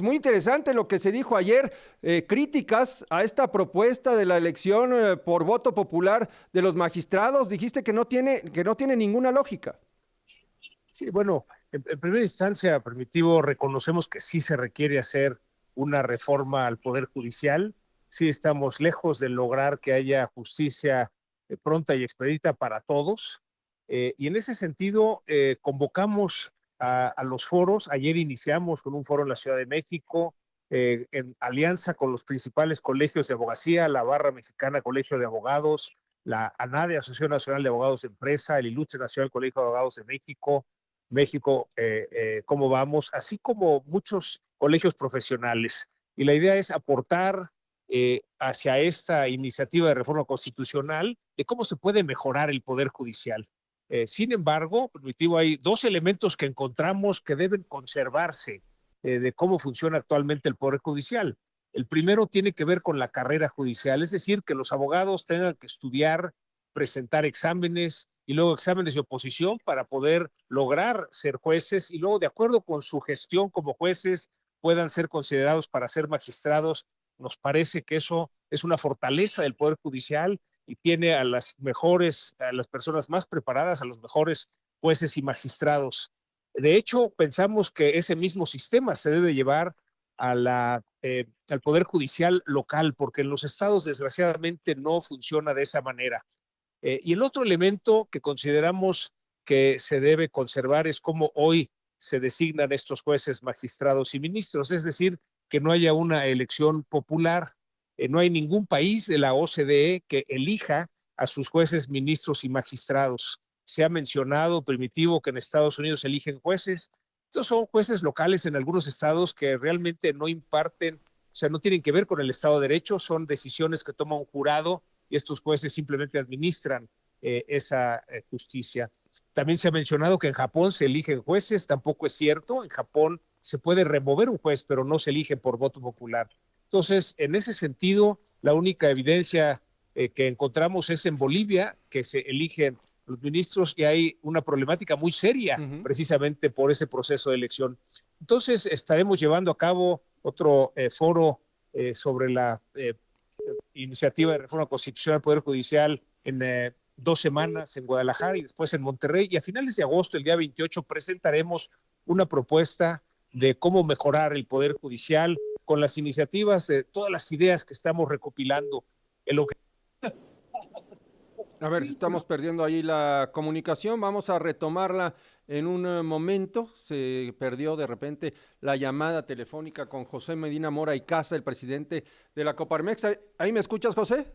Muy interesante lo que se dijo ayer, críticas a esta propuesta de la elección por voto popular de los magistrados. Dijiste que no tiene ninguna lógica. Sí, bueno, en primera instancia, Primitivo, reconocemos que sí se requiere hacer una reforma al Poder Judicial. Sí estamos lejos de lograr que haya justicia pronta y expedita para todos. Y en ese sentido, convocamos a los foros. Ayer iniciamos con un foro en la Ciudad de México, en alianza con los principales colegios de abogacía, la Barra Mexicana Colegio de Abogados, la ANADE, Asociación Nacional de Abogados de Empresa, el Ilustre Nacional Colegio de Abogados de México, cómo vamos, así como muchos colegios profesionales. Y la idea es aportar hacia esta iniciativa de reforma constitucional de cómo se puede mejorar el Poder Judicial. Sin embargo, Primitivo, hay dos elementos que encontramos que deben conservarse de cómo funciona actualmente el Poder Judicial. El primero tiene que ver con la carrera judicial, es decir, que los abogados tengan que estudiar, presentar exámenes y luego exámenes de oposición para poder lograr ser jueces y luego, de acuerdo con su gestión como jueces, puedan ser considerados para ser magistrados. Nos parece que eso es una fortaleza del Poder Judicial y tiene a las mejores, a las personas más preparadas, a los mejores jueces y magistrados. De hecho, pensamos que ese mismo sistema se debe llevar al Poder Judicial local, porque en los estados desgraciadamente no funciona de esa manera. Y el otro elemento que consideramos que se debe conservar es cómo hoy se designan estos jueces, magistrados y ministros, es decir, que no haya una elección popular. No hay ningún país de la OCDE que elija a sus jueces, ministros y magistrados. Se ha mencionado, Primitivo, que en Estados Unidos eligen jueces. Estos son jueces locales en algunos estados que realmente no imparten, o sea, no tienen que ver con el Estado de Derecho, son decisiones que toma un jurado y estos jueces simplemente administran esa justicia. También se ha mencionado que en Japón se eligen jueces, tampoco es cierto. En Japón se puede remover un juez, pero no se elige por voto popular. Entonces, en ese sentido, la única evidencia que encontramos es en Bolivia, que se eligen los ministros y hay una problemática muy seria Ujú. precisamente por ese proceso de elección. Entonces, estaremos llevando a cabo otro foro sobre la iniciativa de reforma constitucional del Poder Judicial en 2 semanas en Guadalajara y después en Monterrey. Y a finales de agosto, el día 28, presentaremos una propuesta de cómo mejorar el Poder Judicial con las iniciativas de todas las ideas que estamos recopilando. El A ver, estamos perdiendo ahí la comunicación. Vamos a retomarla en un momento. Se perdió de repente la llamada telefónica con José Medina Mora y Casa, el presidente de la Coparmex. ¿Ahí me escuchas, José?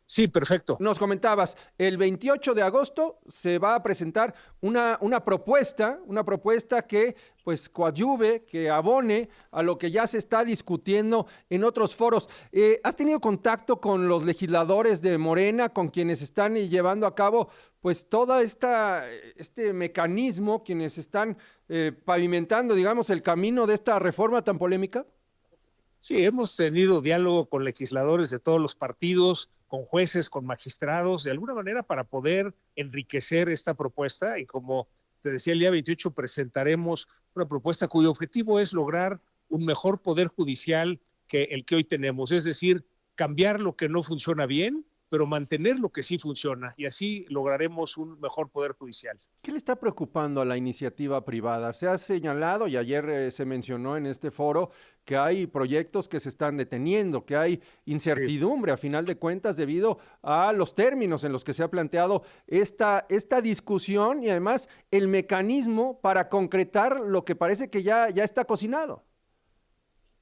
Sí, perfecto. Nos comentabas, el 28 de agosto se va a presentar una propuesta que pues coadyuve, que abone a lo que ya se está discutiendo en otros foros. ¿Has tenido contacto con los legisladores de Morena, con quienes están llevando a cabo pues todo este mecanismo, quienes están pavimentando, digamos, el camino de esta reforma tan polémica? Sí, hemos tenido diálogo con legisladores de todos los partidos, con jueces, con magistrados, de alguna manera para poder enriquecer esta propuesta. Y como te decía, el día 28 presentaremos una propuesta cuyo objetivo es lograr un mejor poder judicial que el que hoy tenemos, es decir, cambiar lo que no funciona bien, pero mantener lo que sí funciona. Y así lograremos un mejor poder judicial. ¿Qué le está preocupando a la iniciativa privada? Se ha señalado, y ayer se mencionó en este foro, que hay proyectos que se están deteniendo, que hay Sí. incertidumbre a final de cuentas debido a los términos en los que se ha planteado esta discusión y además el mecanismo para concretar lo que parece que ya está cocinado.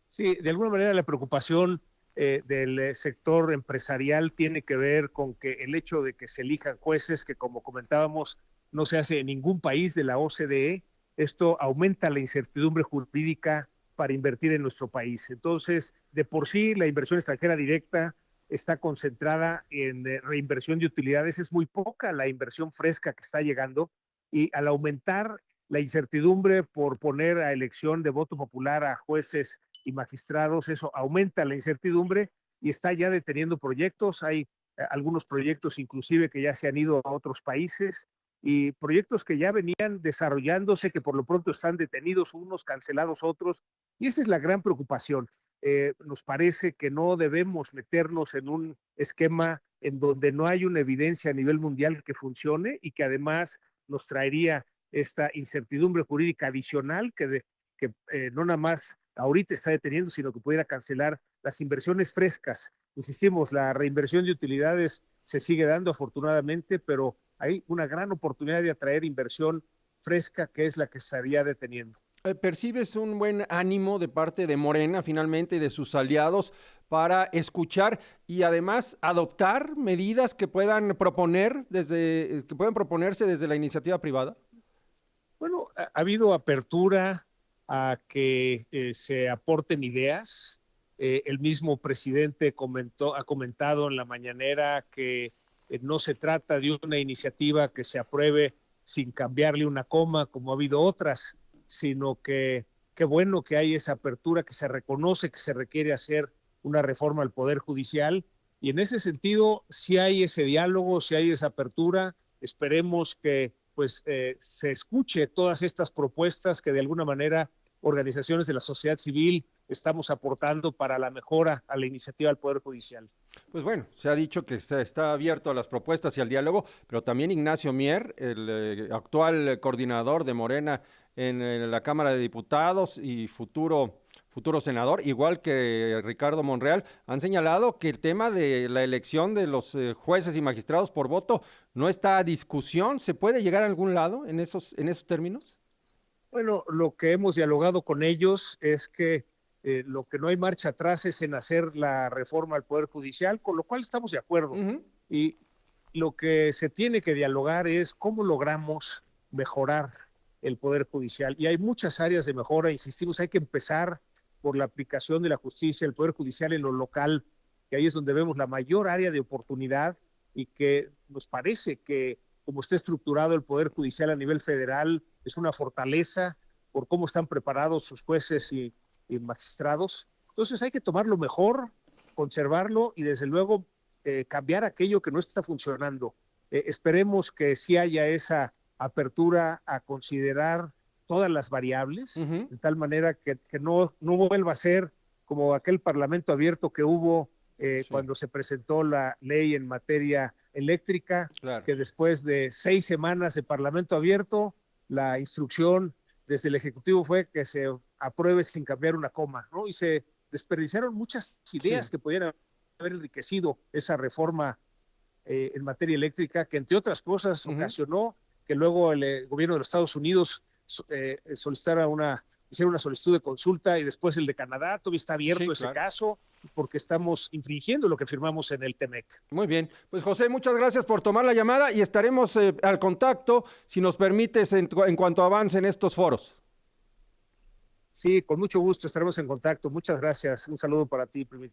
Sí, de alguna manera la preocupación del sector empresarial tiene que ver con que el hecho de que se elijan jueces, que como comentábamos, no se hace en ningún país de la OCDE, esto aumenta la incertidumbre jurídica para invertir en nuestro país. Entonces, de por sí, la inversión extranjera directa está concentrada en reinversión de utilidades, es muy poca la inversión fresca que está llegando y al aumentar la incertidumbre por poner a elección de voto popular a jueces y magistrados, eso aumenta la incertidumbre y está ya deteniendo proyectos. Hay algunos proyectos inclusive que ya se han ido a otros países y proyectos que ya venían desarrollándose, que por lo pronto están detenidos unos, cancelados otros, y esa es la gran preocupación. Nos parece que no debemos meternos en un esquema en donde no hay una evidencia a nivel mundial que funcione y que además nos traería esta incertidumbre jurídica adicional que no nada más ahorita está deteniendo, sino que pudiera cancelar las inversiones frescas. Insistimos, la reinversión de utilidades se sigue dando afortunadamente, pero hay una gran oportunidad de atraer inversión fresca que es la que se estaría deteniendo. ¿Percibes un buen ánimo de parte de Morena finalmente y de sus aliados para escuchar y además adoptar medidas que puedan que puedan proponerse desde la iniciativa privada? Bueno, ha habido apertura a que se aporten ideas. El mismo presidente ha comentado en la mañanera que no se trata de una iniciativa que se apruebe sin cambiarle una coma, como ha habido otras, sino que qué bueno que hay esa apertura, que se reconoce que se requiere hacer una reforma al Poder Judicial. Y en ese sentido, si hay ese diálogo, si hay esa apertura, esperemos que se escuche todas estas propuestas que de alguna manera organizaciones de la sociedad civil estamos aportando para la mejora a la iniciativa del Poder Judicial. Pues bueno, se ha dicho que se está abierto a las propuestas y al diálogo, pero también Ignacio Mier, el actual coordinador de Morena en la Cámara de Diputados y futuro senador, igual que Ricardo Monreal, han señalado que el tema de la elección de los jueces y magistrados por voto no está a discusión. ¿Se puede llegar a algún lado en esos términos? Bueno, lo que hemos dialogado con ellos es que lo que no hay marcha atrás es en hacer la reforma al Poder Judicial, con lo cual estamos de acuerdo. Ujú. Y lo que se tiene que dialogar es cómo logramos mejorar el Poder Judicial. Y hay muchas áreas de mejora, insistimos, hay que empezar por la aplicación de la justicia, el Poder Judicial en lo local, que ahí es donde vemos la mayor área de oportunidad y que nos parece que como está estructurado el Poder Judicial a nivel federal, es una fortaleza por cómo están preparados sus jueces y magistrados. Entonces hay que tomarlo mejor, conservarlo y desde luego cambiar aquello que no está funcionando. Esperemos que sí haya esa apertura a considerar todas las variables, Ujú. de tal manera que no vuelva a ser como aquel parlamento abierto que hubo Sí, cuando se presentó la ley en materia eléctrica, claro. que después de 6 semanas de parlamento abierto, la instrucción desde el Ejecutivo fue que se apruebe sin cambiar una coma, ¿no? Y se desperdiciaron muchas Sí, ideas que podían haber enriquecido esa reforma en materia eléctrica, que entre otras cosas ujú, ocasionó que luego el gobierno de los Estados Unidos hiciera una solicitud de consulta y después el de Canadá. Todavía está sí, abierto ese claro. caso porque estamos infringiendo lo que firmamos en el TEMEC. Muy bien, pues José, muchas gracias por tomar la llamada y estaremos al contacto, si nos permites, en cuanto avancen estos foros. Sí, con mucho gusto estaremos en contacto. Muchas gracias. Un saludo para ti, Primi.